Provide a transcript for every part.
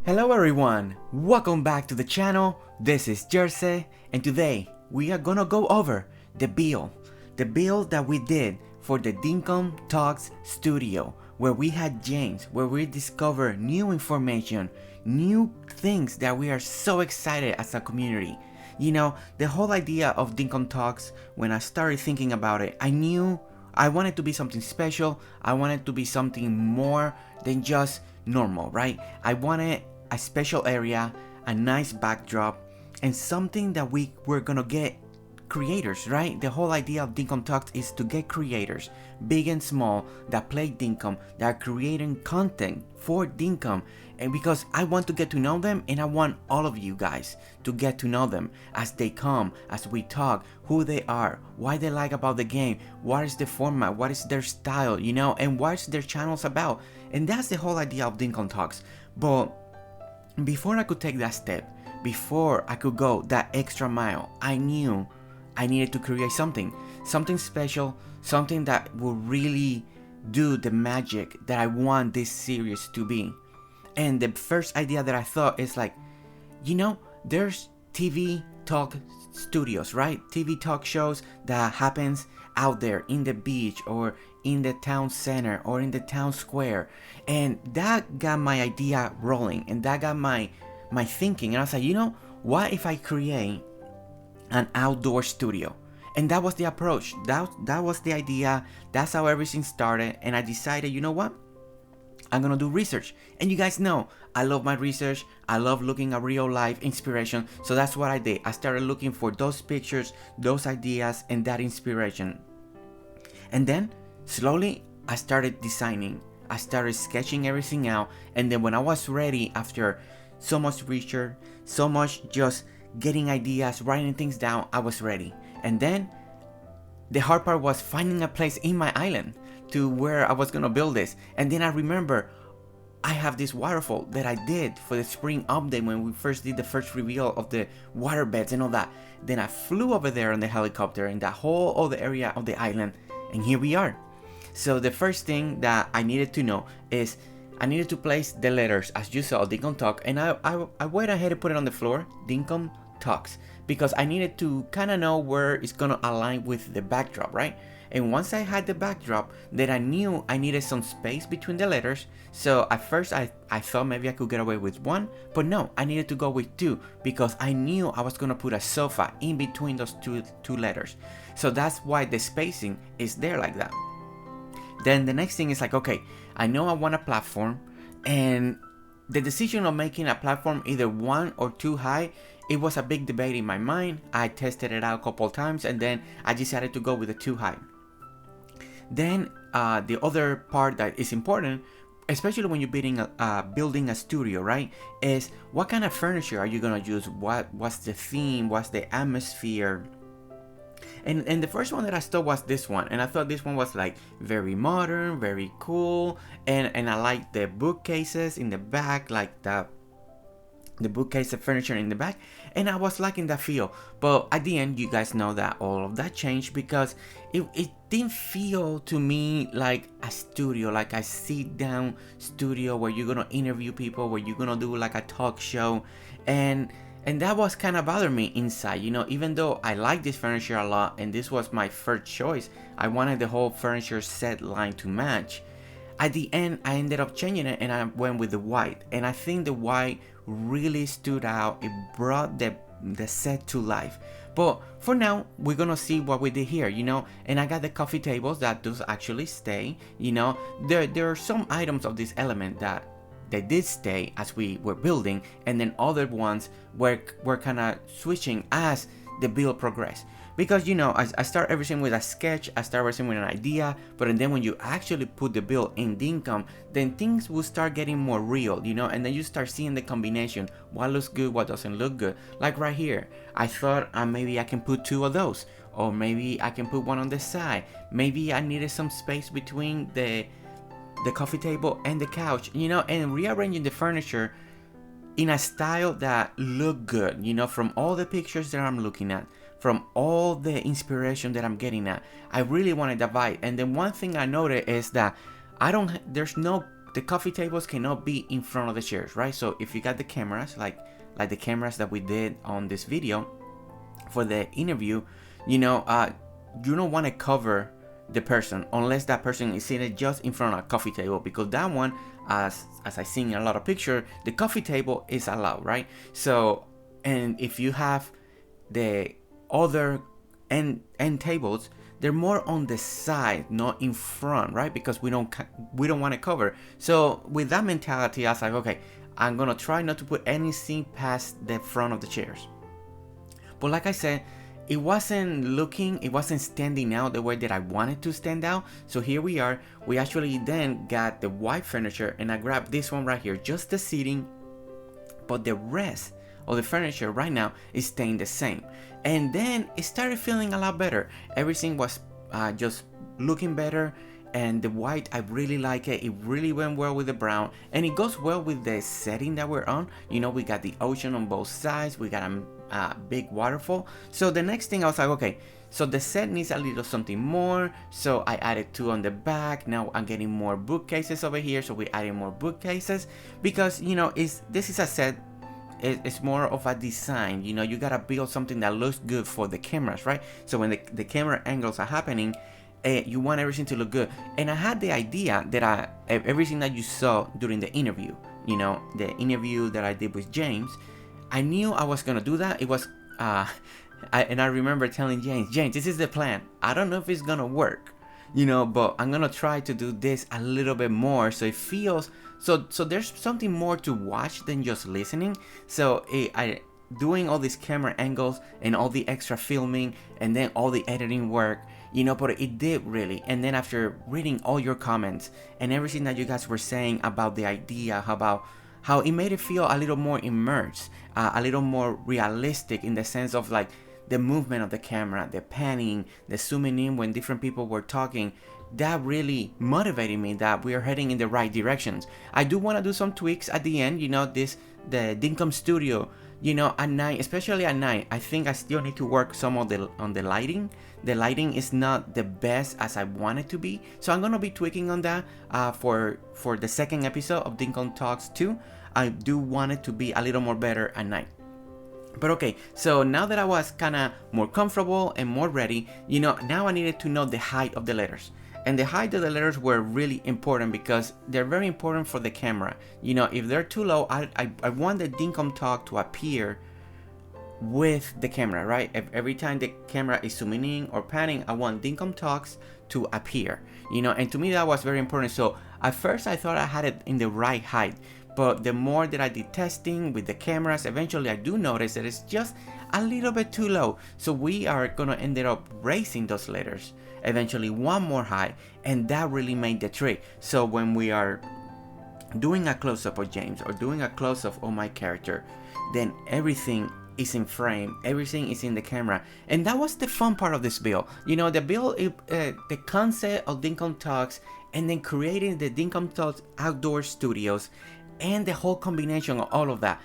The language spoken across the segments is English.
Hello everyone, welcome back to the channel. This is Jersey, and today we are gonna go over the build that we did for the Dinkum Talks studio, where we had James, where we discover new information, new things that we are so excited as a community. You know, the whole idea of Dinkum Talks, when I started thinking about it, I knew I wanted to be something special. I wanted to be something more than just normal, right? I wanted a special area, a nice backdrop, and something that we were gonna get creators, right? The whole idea of Dinkum Talks is to get creators, big and small, that play Dinkum, that are creating content for Dinkum. And because I want to get to know them, and I want all of you guys to get to know them as they come, as we talk, who they are, why they like about the game, what is the format, what is their style, you know, and what is their channels about. And that's the whole idea of Dinkum Talks. But before I could take that step, before I could go that extra mile, I knew I needed to create something special, something that will really do the magic that I want this series to be. And the first idea that I thought is like, you know, there's TV talk studios, right? TV talk shows that happens out there in the beach or in the town center or in the town square. And that got my idea rolling, and that got my thinking. And I was like, you know, what if I create an outdoor studio? And that was the approach. That was the idea. That's how everything started. And I decided, you know what? I'm gonna do research. And you guys know I love my research. I love looking at real life inspiration. So that's what I did. I started looking for those pictures, those ideas, and that inspiration. And then slowly I started designing. I started sketching everything out. And then when I was ready, after so much research, so much just getting ideas, writing things down, I was ready. And then the hard part was finding a place in my island to where I was gonna build this. And then I remember I have this waterfall that I did for the spring update when we first did the first reveal of the water beds and all that. Then I flew over there on the helicopter in that whole other area of the island, and here we are. So the first thing that I needed to know is I needed to place the letters, as you saw, Dinkum Talk, and I went ahead and put it on the floor, Dinkum Talks, because I needed to kind of know where it's gonna align with the backdrop, right? And once I had the backdrop, then I knew I needed some space between the letters. So at first I thought maybe I could get away with one, but no, I needed to go with two, because I knew I was gonna put a sofa in between those two letters. So that's why the spacing is there like that. Then the next thing is like, okay, I know I want a platform, and the decision of making a platform either one or too high, it was a big debate in my mind. I tested it out a couple times, and then I decided to go with the too high. Then the other part that is important, especially when you're building a studio, right, is what kind of furniture are you gonna use? What's the theme? What's the atmosphere? And the first one that I saw was this one, and I thought this one was like very modern, very cool, and I like the bookcases in the back, like the bookcase, the furniture in the back, and I was liking that feel. But at the end, you guys know that all of that changed, because it didn't feel to me like a studio, like a sit down studio where you're gonna interview people, where you're gonna do like a talk show, and that was kind of bothering me inside, you know. Even though I like this furniture a lot, and this was my first choice, I wanted the whole furniture set line to match. At the end, I ended up changing it, and I went with the white. And I think the white really stood out. It brought the set to life. But for now, we're gonna see what we did here, you know. And I got the coffee tables that does actually stay, you know. There are some items of this element that they did stay as we were building, and then other ones were kind of switching as the build progressed. Because, you know, I start everything with a sketch, I start everything with an idea, but then when you actually put the build in Dinkum, then things will start getting more real, you know, and then you start seeing the combination, what looks good, what doesn't look good. Like right here, I thought maybe I can put two of those, or maybe I can put one on the side. Maybe I needed some space between the coffee table and the couch, you know, and rearranging the furniture in a style that looked good, you know, from all the pictures that I'm looking at, from all the inspiration that I'm getting at. I really wanted that vibe. And then one thing I noticed is that there's no the coffee tables cannot be in front of the chairs, right? So if you got the cameras, like the cameras that we did on this video for the interview, you don't want to cover the person unless that person is seated just in front of a coffee table, because that one, as I seen in a lot of pictures, the coffee table is allowed, right? So, and if you have the other end tables, they're more on the side, not in front, right? Because we don't want to cover. So with that mentality, I was like, okay, I'm gonna try not to put anything past the front of the chairs. But like I said, it wasn't standing out the way that I wanted to stand out. So here we are. We actually then got the white furniture, and I grabbed this one right here, just the seating, but the rest of the furniture right now is staying the same. And then it started feeling a lot better. Everything was just looking better, and the white, I really like it. It really went well with the brown, and it goes well with the setting that we're on. We got the ocean on both sides. We got a big waterfall. So the next thing I was like, okay, so the set needs a little something more. So I added 2 on the back. Now I'm getting more bookcases over here. So we added more bookcases because, this is a set. It's more of a design. You gotta build something that looks good for the cameras, right? So when the camera angles are happening, you want everything to look good. And I had the idea that everything that you saw during the interview, the interview that I did with James, I knew I was gonna do that. It was, and I remember telling James, this is the plan. I don't know if it's gonna work, but I'm gonna try to do this a little bit more, so it feels so there's something more to watch than just listening. So I doing all these camera angles and all the extra filming and then all the editing work, but it did really. And then after reading all your comments and everything that you guys were saying about the idea, about how it made it feel a little more immersed, a little more realistic in the sense of like the movement of the camera, the panning, the zooming in when different people were talking, that really motivated me that we are heading in the right directions. I do want to do some tweaks at the end, the Dinkum studio, at night, especially at night, I think I still need to work some on the lighting. The lighting is not the best as I want it to be. So I'm going to be tweaking on that for the second episode of Dinkum Talks 2. I do want it to be a little more better at night. But okay, so now that I was kind of more comfortable and more ready, now I needed to know the height of the letters. And the height of the letters were really important because they're very important for the camera. If they're too low, I want the Dinkum Talk to appear with the camera, right? Every time the camera is zooming in or panning, I want Dinkum Talks to appear, and to me that was very important. So at first I thought I had it in the right height, but the more that I did testing with the cameras, eventually I do notice that it's just a little bit too low. So we are gonna end up raising those letters eventually one more high, and that really made the trick. So when we are doing a close-up of James or doing a close-up of my character, then everything is in frame, everything is in the camera. And that was the fun part of this build. The build, the concept of Dinkum Talks, and then creating the Dinkum Talks outdoor studios, and the whole combination of all of that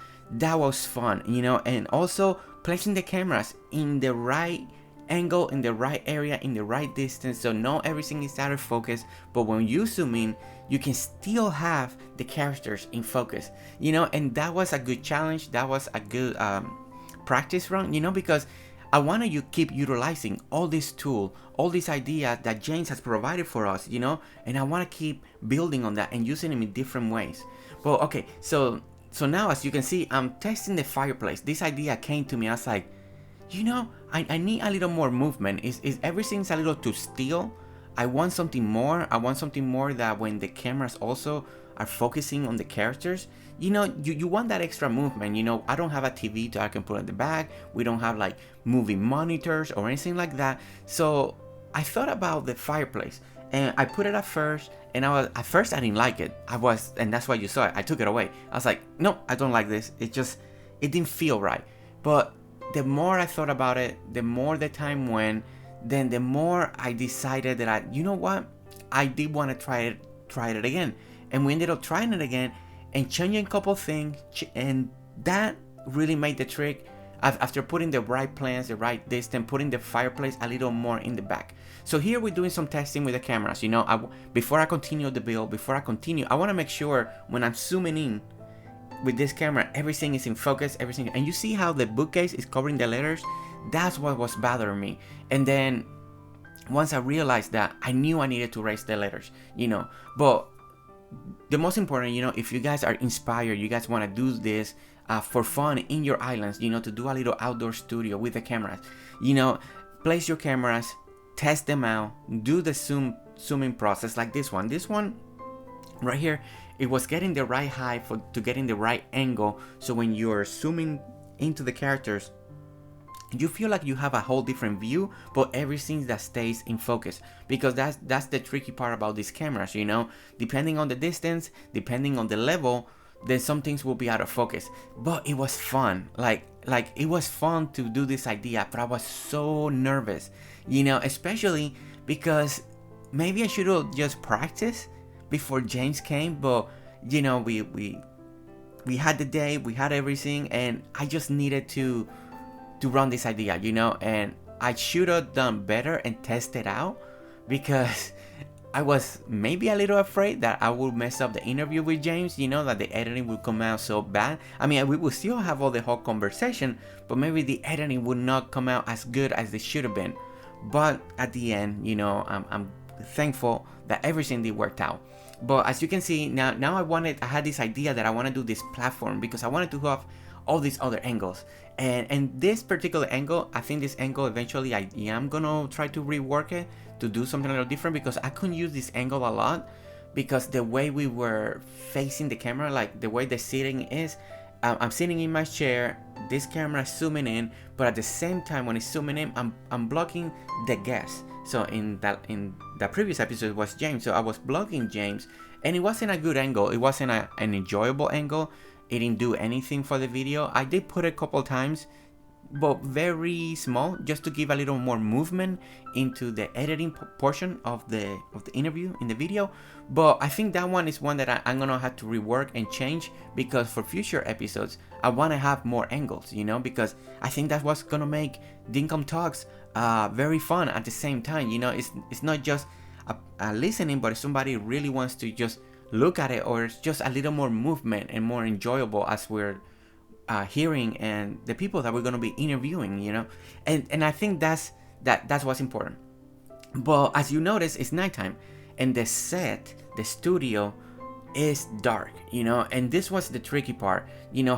was fun, and also placing the cameras in the right angle, in the right area, in the right distance, so not everything is out of focus, but when you zoom in, you can still have the characters in focus, and that was a good challenge. That was a good practice run, because I want to keep utilizing all this tool, all these ideas that James has provided for us, and I want to keep building on that and using them in different ways. But okay, so now as you can see, I'm testing the fireplace. This idea came to me. I was like, I need a little more movement. Is everything's a little too still? I want something more. I want something more that when the cameras also are focusing on the characters, you want that extra movement. I don't have a TV that I can put in the back. We don't have like moving monitors or anything like that. So I thought about the fireplace, and I put it at first, and at first I didn't like it. And that's why you saw it. I took it away. I was like, no, I don't like this. It didn't feel right. But the more I thought about it, the more the time went, then the more I decided that I did want to try it again. And we ended up trying it again and changing a couple things, and that really made the trick. after putting the right plants, the right distance, putting the fireplace a little more in the back. So here we're doing some testing with the cameras. Before I continue the build, I want to make sure when I'm zooming in with this camera, everything is in focus, everything. And you see how the bookcase is covering the letters? That's what was bothering me. And then once I realized that, I knew I needed to raise the letters, But the most important, if you guys are inspired, you guys want to do this for fun in your islands, to do a little outdoor studio with the cameras, place your cameras, test them out, do the zooming process like this one. This one right here, it was getting the right height to getting the right angle. So when you're zooming into the characters, you feel like you have a whole different view, but everything that stays in focus, because that's the tricky part about these cameras, depending on the distance, depending on the level, then some things will be out of focus. But it was fun, like it was fun to do this idea, but I was so nervous, especially because maybe I should have just practiced before James came, but we had the day, we had everything, and I just needed to run this idea, and I should have done better and tested out, because I was maybe a little afraid that I would mess up the interview with James, that the editing would come out so bad. I mean, we would still have all the whole conversation, but maybe the editing would not come out as good as it should have been. But at the end, I'm thankful that everything did work out. But as you can see, now I had this idea that I want to do this platform, because I wanted to have all these other angles, and this particular angle, I think this angle eventually I am gonna try to rework it to do something a little different, because I couldn't use this angle a lot, because the way we were facing the camera, like the way the seating is, I'm sitting in my chair, this camera is zooming in, but at the same time when it's zooming in, I'm blocking the guest. So in that previous episode was James, so I was blocking James, and it wasn't a good angle, it wasn't an enjoyable angle. It didn't do anything for the video. I did put it a couple times, but very small, just to give a little more movement into the editing portion of the interview in the video. But I think that one is one that I'm gonna have to rework and change, because for future episodes I want to have more angles, because I think that's what's gonna make Dinkum Talks very fun at the same time. It's not just a listening, but if somebody really wants to just look at it, or it's just a little more movement and more enjoyable as we're hearing and the people that we're going to be interviewing, and I think that's what's important. But as you notice, it's nighttime, and the studio is dark, and this was the tricky part,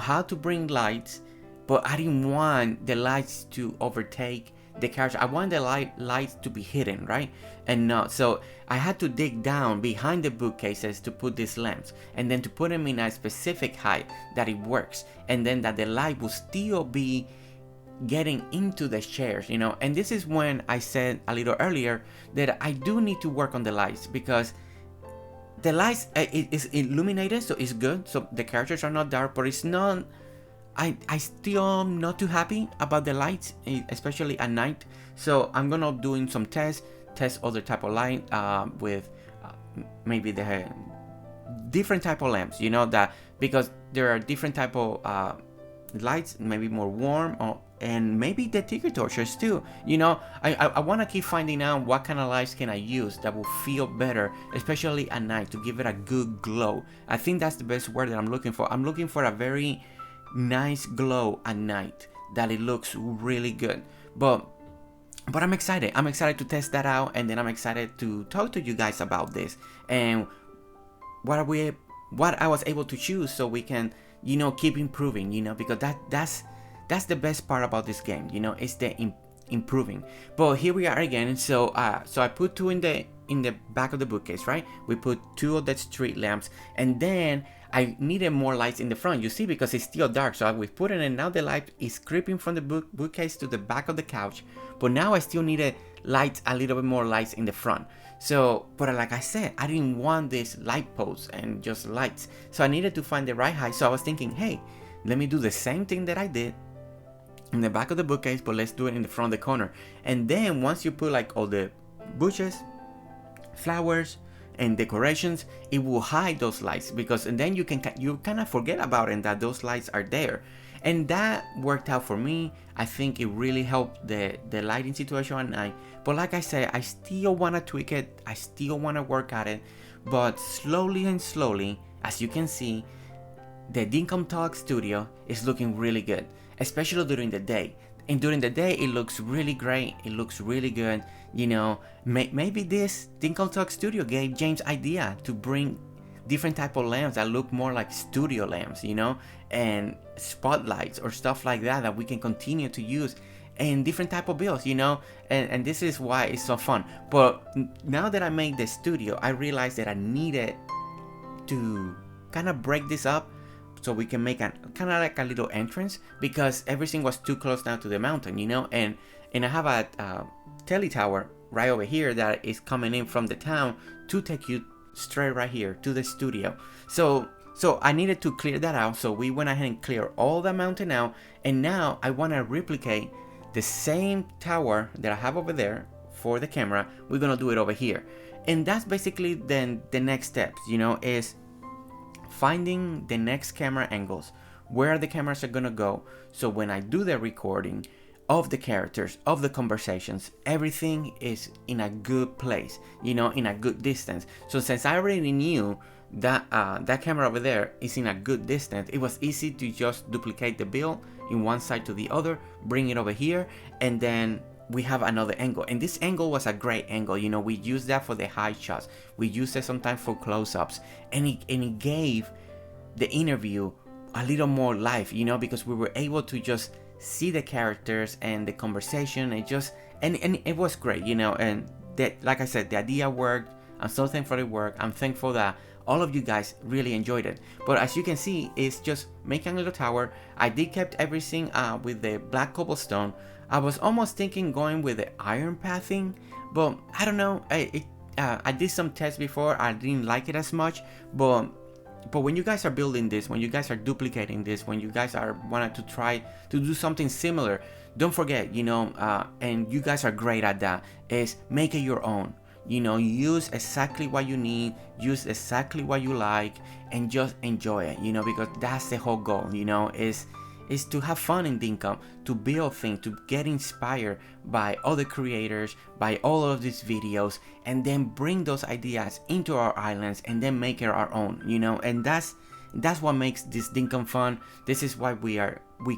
how to bring lights, but I didn't want the lights to overtake the character. I want the lights to be hidden, right? And not so I had to dig down behind the bookcases to put these lamps, and then to put them in a specific height that it works, and then that the light will still be getting into the chairs, and this is when I said a little earlier that I do need to work on the lights, because the lights it is illuminated, so it's good, so the characters are not dark, but it's not, I still am not too happy about the lights, especially at night. So I'm gonna doing some test other type of light with maybe the different type of lamps, that, because there are different type of lights, maybe more warm, and maybe the tiki torches too. I want to keep finding out what kind of lights can I use that will feel better, especially at night, to give it a good glow. I think that's the best word that I'm looking for. I'm looking for a very nice glow at night, that it looks really good. But I'm excited to test that out, and then I'm excited to talk to you guys about this and what I was able to choose, so we can keep improving, because that's the best part about this game, it's the improving. But here we are again. So I put two in the back of the bookcase, right? We put two of the street lamps, and then I needed more lights in the front, you see, because it's still dark. So we put it in, and now the light is creeping from the bookcase to the back of the couch. But now I still needed lights, a little bit more lights in the front. So, but like I said, I didn't want this light posts and just lights. So I needed to find the right height. So I was thinking, hey, let me do the same thing that I did in the back of the bookcase, but let's do it in the front of the corner. And then once you put like all the bushes, flowers, and decorations, it will hide those lights, because and then you kind of forget about it, and that those lights are there. And that worked out for me. I think it really helped the lighting situation at night. But like I said, I still want to tweak it. I still want to work at it. But slowly and slowly, as you can see, the Dinkum Talks studio is looking really good, especially during the day. And during the day, it looks really great. It looks really good. You know, maybe this Dinkum Talks studio gave James idea to bring different type of lamps that look more like studio lamps, you know, and spotlights or stuff like that that we can continue to use in different type of builds, you know, and this is why it's so fun. But now that I made the studio, I realized that I needed to kind of break this up so we can make a kind of like a little entrance, because everything was too close now to the mountain, you know, and I have a tele tower right over here that is coming in from the town to take you straight right here to the studio. So I needed to clear that out, so we went ahead and cleared all the mountain out, and now I want to replicate the same tower that I have over there for the camera. We're gonna do it over here, and that's basically then the next steps, you know, is finding the next camera angles, where the cameras are gonna go, so when I do the recording of the characters, of the conversations, everything is in a good place, you know, in a good distance. So since I already knew that that camera over there is in a good distance, it was easy to just duplicate the build in one side to the other, bring it over here, and then we have another angle. And this angle was a great angle, you know, we used that for the high shots, we used it sometimes for close-ups, and it gave the interview a little more life, you know, because we were able to just see the characters and the conversation, and just and it was great, you know. And that, like I said, the idea worked. I'm so thankful it worked. I'm thankful that all of you guys really enjoyed it. But as you can see, it's just making a little tower. I did kept everything with the black cobblestone. I was almost thinking going with the iron pathing, but I don't know. I did some tests before. I didn't like it as much, but when you guys are building this, when you guys are duplicating this, when you guys are wanting to try to do something similar, don't forget, you know, and you guys are great at that, is make it your own. You know, use exactly what you need, use exactly what you like, and just enjoy it, you know, because that's the whole goal, you know, is to have fun in Dinkum, to build things, to get inspired by other creators, by all of these videos, and then bring those ideas into our islands and then make it our own, you know. And that's what makes this Dinkum fun. This is why we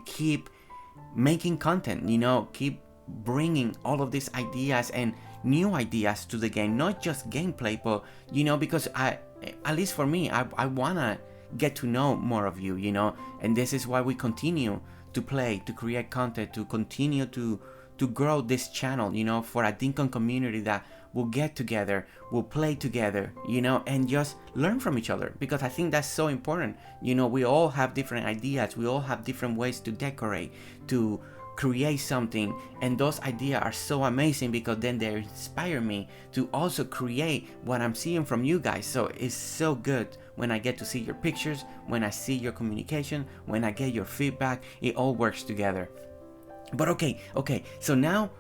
keep making content, you know, keep bringing all of these ideas and new ideas to the game, not just gameplay, but, you know, because at least for me, I wanna get to know more of you, you know, and this is why we continue to play, to create content, to continue to grow this channel, you know, for a Dinkum community that will get together, will play together, you know, and just learn from each other, because I think that's so important. You know, we all have different ideas, we all have different ways to decorate, to create something, and those ideas are so amazing because then they inspire me to also create what I'm seeing from you guys. So it's so good when I get to see your pictures, when I see your communication, when I get your feedback. It all works together. But okay, so now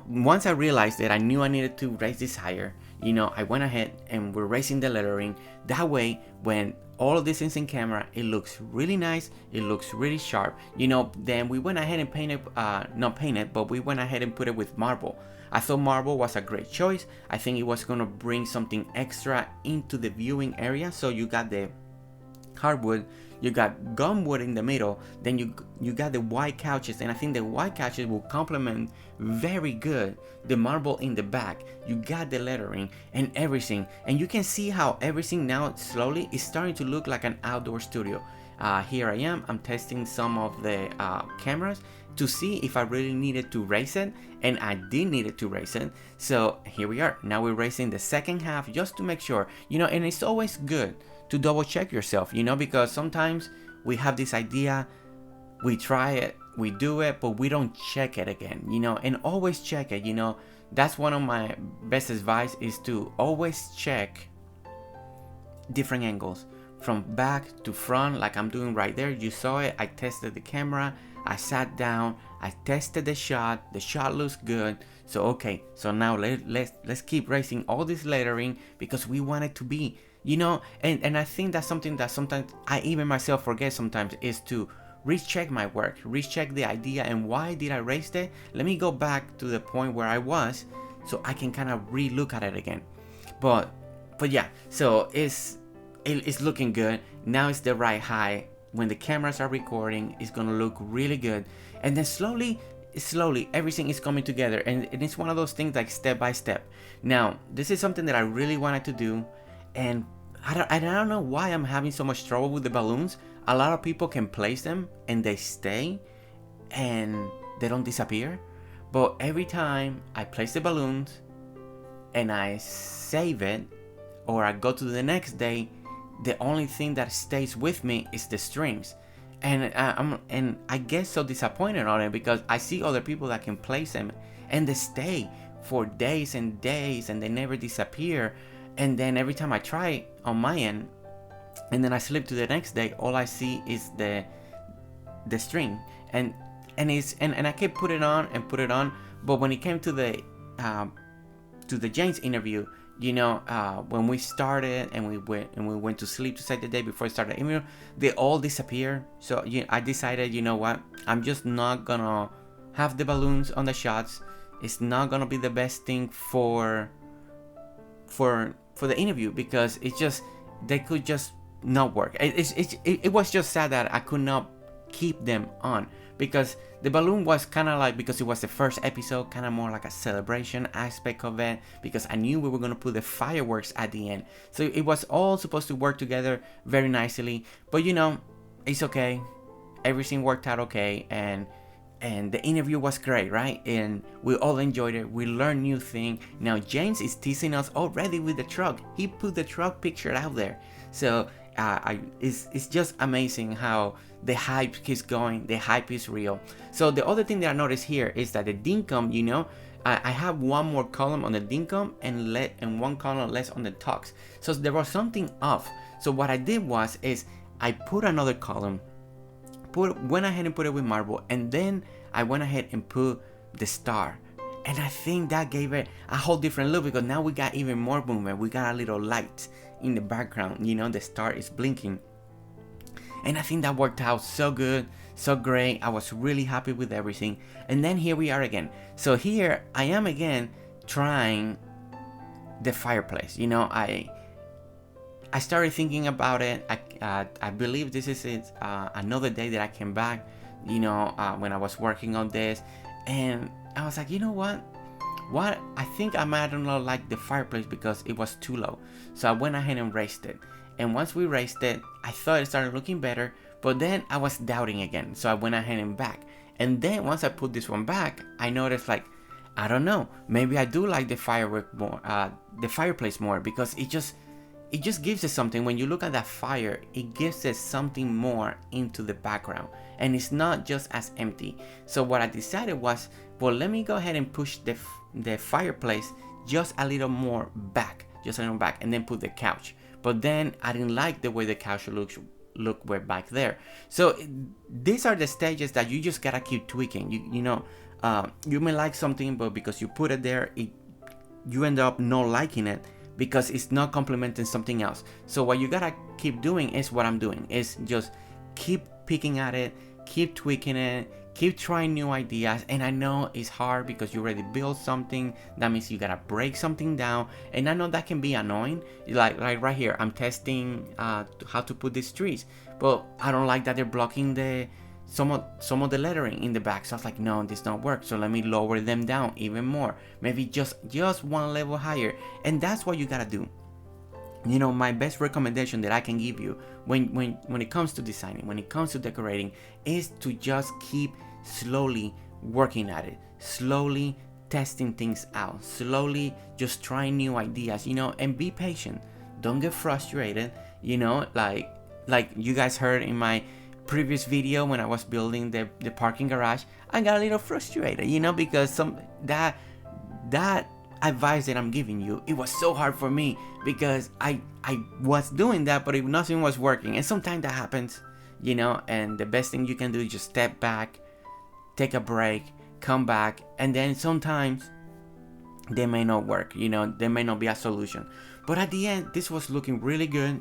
once I realized that I knew I needed to raise this higher, you know, I went ahead and we're raising the lettering. That way, when all of this is in camera, it looks really nice, it looks really sharp, you know. Then we went ahead and painted, not painted, but we went ahead and put it with marble. I thought marble was a great choice. I think it was gonna bring something extra into the viewing area. So you got the hardwood, you got gumwood in the middle, then you got the white couches, and I think the white couches will complement very good the marble in the back. You got the lettering and everything, and you can see how everything now slowly is starting to look like an outdoor studio. Here I am, I'm testing some of the cameras to see if I really needed to raise it, and I did need it to raise it. So here we are. Now we're raising the second half just to make sure, you know, and it's always good to double check yourself, you know, because sometimes we have this idea, we try it, we do it, but we don't check it again, you know, and always check it, you know. That's one of my best advice, is to always check different angles from back to front like I'm doing right there. You saw it. I tested the camera. I sat down. I tested the shot. The shot looks good. So okay, so now let's keep raising all this lettering because we want it to be, and I think that's something that sometimes I even myself forget sometimes, is to recheck my work, recheck the idea, and why did I raise it. Let me go back to the point where I was so I can kind of re-look at it again. But yeah, so it's looking good. Now it's the right height. When the cameras are recording, it's gonna look really good. And then slowly everything is coming together, and it's one of those things like step by step. Now this is something that I really wanted to do, and I don't know why I'm having so much trouble with the balloons. A lot of people can place them and they stay and they don't disappear, but every time I place the balloons and I save it or I go to the next day, the only thing that stays with me is the strings. And I get so disappointed on it because I see other people that can place them and they stay for days and days and they never disappear. And then every time I try on my end and then I slip to the next day, all I see is the string. And I kept put it on, but when it came to the James interview, when we started and we went to sleep to say the day before I started the interview, they all disappeared. So I decided, you know what, I'm just not gonna have the balloons on the shots. It's not gonna be the best thing for the interview because they could just not work. It was just sad that I could not keep them on because the balloon was kind of like, because it was the first episode, kind of more like a celebration aspect of it, because I knew we were going to put the fireworks at the end, so it was all supposed to work together very nicely. But it's okay, everything worked out okay, and the interview was great, right? And we all enjoyed it. We learned new things. Now James is teasing us already with the truck. He put the truck picture out there, so it's just amazing how the hype keeps going. The hype is real. So the other thing that I noticed here is that the Dinkum, I have one more column on the Dinkum and one column less on the Talks. So there was something off. So what I did was I put another column, went ahead and put it with marble, and then I went ahead and put the star. And I think that gave it a whole different look because now we got even more movement. We got a little light in the background, the star is blinking. And I think that worked out so good, so great. I was really happy with everything. And then here we are again. So here I am again trying the fireplace. I started thinking about it. I believe this is it, another day that I came back, when I was working on this. And I was like, you know what? I think I might not like the fireplace because it was too low. So I went ahead and raised it. And once we raised it, I thought it started looking better, but then I was doubting again. So I went ahead and back. And then once I put this one back, I noticed I don't know, maybe I do like the fireplace more because it just gives us something. When you look at that fire, it gives us something more into the background and it's not just as empty. So what I decided was, well, let me go ahead and push the fireplace just a little more back, and then put the couch. But then I didn't like the way the couch look way back there. So these are the stages that you just gotta keep tweaking. You may like something, but because you put it there, you end up not liking it because it's not complementing something else. So what you gotta keep doing is what I'm doing, is just keep picking at it, keep tweaking it, keep trying new ideas. And I know it's hard because you already built something. That means you gotta break something down, and I know that can be annoying. Like right here, I'm testing how to put these trees, but I don't like that they're blocking some of the lettering in the back. So I was like, no, this don't work. So let me lower them down even more, maybe just one level higher. And that's what you gotta do. My best recommendation that I can give you when it comes to designing, when it comes to decorating, is to just keep slowly working at it, slowly testing things out, slowly just trying new ideas, and be patient. Don't get frustrated, like you guys heard in my previous video when I was building the parking garage. I got a little frustrated, because that advice that I'm giving you, it was so hard for me because I was doing that, but nothing was working. And sometimes that happens, you know, and the best thing you can do is just step back, take a break, come back, and then sometimes they may not work, you know, there may not be a solution. But at the end, this was looking really good.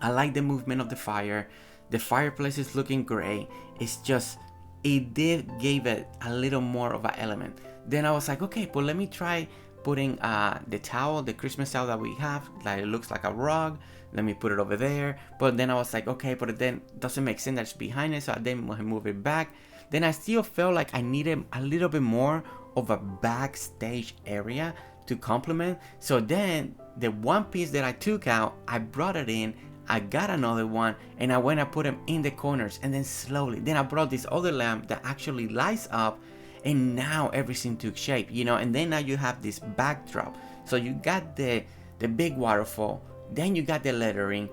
I like the movement of the fire. The fireplace is looking great. It's just, it did give it a little more of an element. Then I was like, okay, but let me try putting the towel, the Christmas towel that we have, that it looks like a rug. Let me put it over there. But then I was like, okay, but then it doesn't make sense that's behind it, so I then move it back. Then I still felt like I needed a little bit more of a backstage area to complement. So then the one piece that I took out, I brought it in, I got another one, and I went and put them in the corners, and then slowly, then I brought this other lamp that actually lights up, and now everything took shape, you know. And then now you have this backdrop. So you got the big waterfall, then you got the lettering,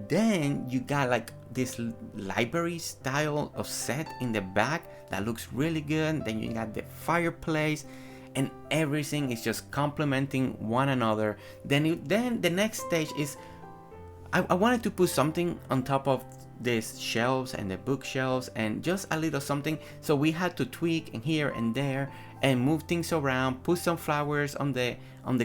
then you got like this library style of set in the back that looks really good. Then you got the fireplace, and everything is just complementing one another. Then the next stage is I wanted to put something on top of these shelves and the bookshelves, and just a little something. So we had to tweak in here and there and move things around, put some flowers on the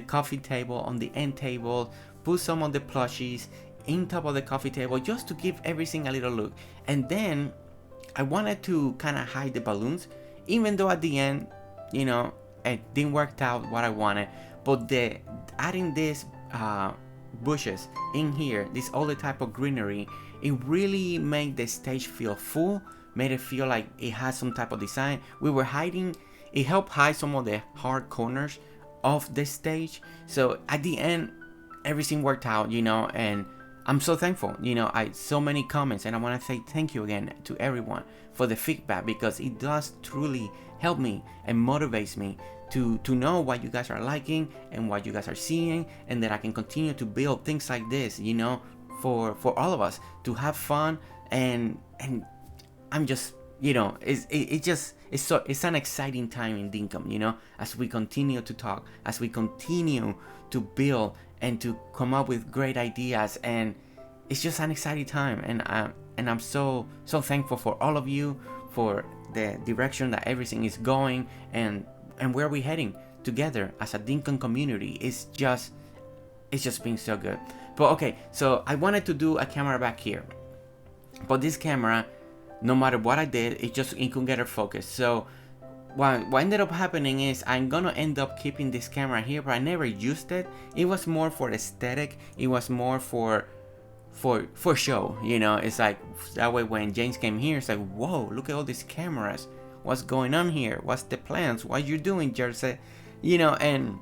coffee table, on the end table, put some of the plushies in top of the coffee table, just to give everything a little look. And then I wanted to kind of hide the balloons, even though at the end, you know, it didn't work out what I wanted. But adding this bushes in here, this other type of greenery, it really made the stage feel full, made it feel like it has some type of design. We were hiding, it helped hide some of the hard corners of the stage. So at the end, everything worked out, you know, and I'm so thankful. You know, so many comments, and I want to say thank you again to everyone for the feedback, because it does truly help me and motivates me to know what you guys are liking and what you guys are seeing, and that I can continue to build things like this, you know, for all of us to have fun. And I'm just, you know, it's an exciting time in Dinkum, you know, as we continue to talk, as we continue to build and to come up with great ideas, and it's just an exciting time. And I'm so thankful for all of you, for the direction that everything is going, and where we're heading together as a Dinkum community. It's just been so good. But okay, so I wanted to do a camera back here, but this camera, no matter what I did, it couldn't get her focused. So what ended up happening is I'm gonna end up keeping this camera here, but I never used it. It was more for aesthetic. It was more for show, you know. It's like that way when James came here, it's like, whoa, look at all these cameras. What's going on here? What's the plans? What you doing, Jersey? You know, and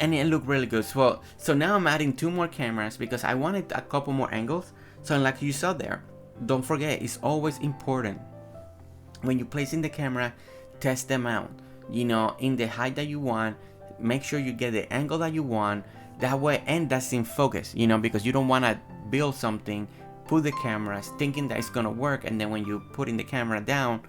it looked really good. So now I'm adding 2 more cameras because I wanted a couple more angles. So like you saw there, don't forget, it's always important when you place in the camera, test them out, you know, in the height that you want. Make sure you get the angle that you want, that way, and that's in focus, you know, because you don't want to build something, put the cameras thinking that it's gonna work, and then when you put in the camera down,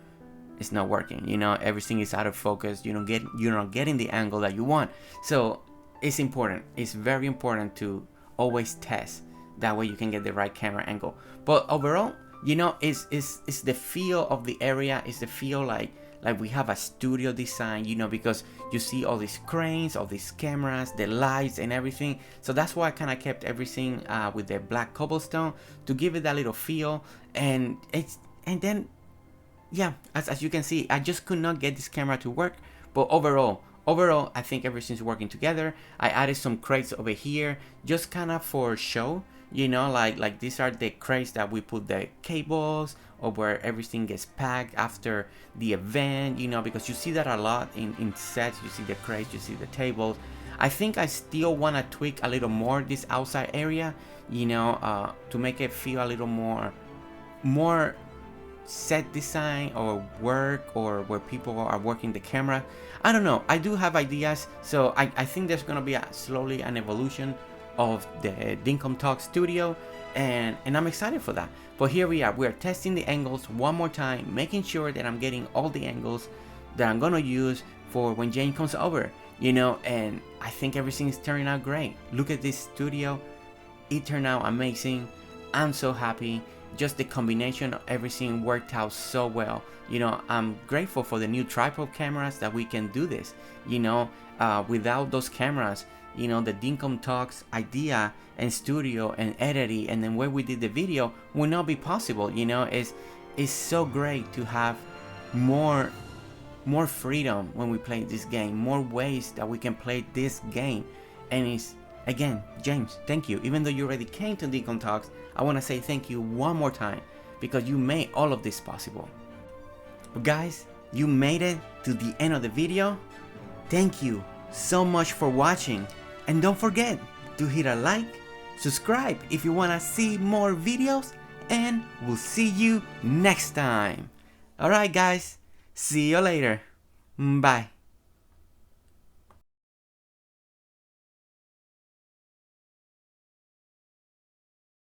it's not working, you know, everything is out of focus. You're not getting the angle that you want. So it's important, it's very important to always test, that way you can get the right camera angle. But overall, you know, it's the feel of the area, it's the feel like we have a studio design, you know, because you see all these cranes, all these cameras, the lights and everything. So that's why I kind of kept everything with the black cobblestone to give it that little feel. And then yeah, as you can see, I just could not get this camera to work. But overall, I think everything's working together. I added some crates over here, just kind of for show, you know, like these are the crates that we put the cables, or where everything gets packed after the event, you know, because you see that a lot in sets. You see the crates, you see the tables. I think I still want to tweak a little more this outside area, you know, to make it feel a little more set design or work, or where people are working the camera. I don't know, I do have ideas. So I think there's gonna be slowly an evolution of the Dinkum Talks studio, and I'm excited for that. But here we are testing the angles one more time, making sure that I'm getting all the angles that I'm gonna use for when Jane comes over you know, and I think everything is turning out great. Look at this studio, it turned out amazing. I'm so happy. Just the combination of everything worked out so well. You know, I'm grateful for the new tripod cameras that we can do this. You know, without those cameras, you know, the Dinkum Talks idea and studio and editing and then where we did the video would not be possible. You know, it's so great to have more freedom when we play this game, more ways that we can play this game. And it's, again, James, thank you. Even though you already came to Dinkum Talks, I want to say thank you one more time because you made all of this possible. But guys, you made it to the end of the video. Thank you so much for watching, and don't forget to hit a like, subscribe if you want to see more videos, and we'll see you next time. Alright guys, see you later. Bye.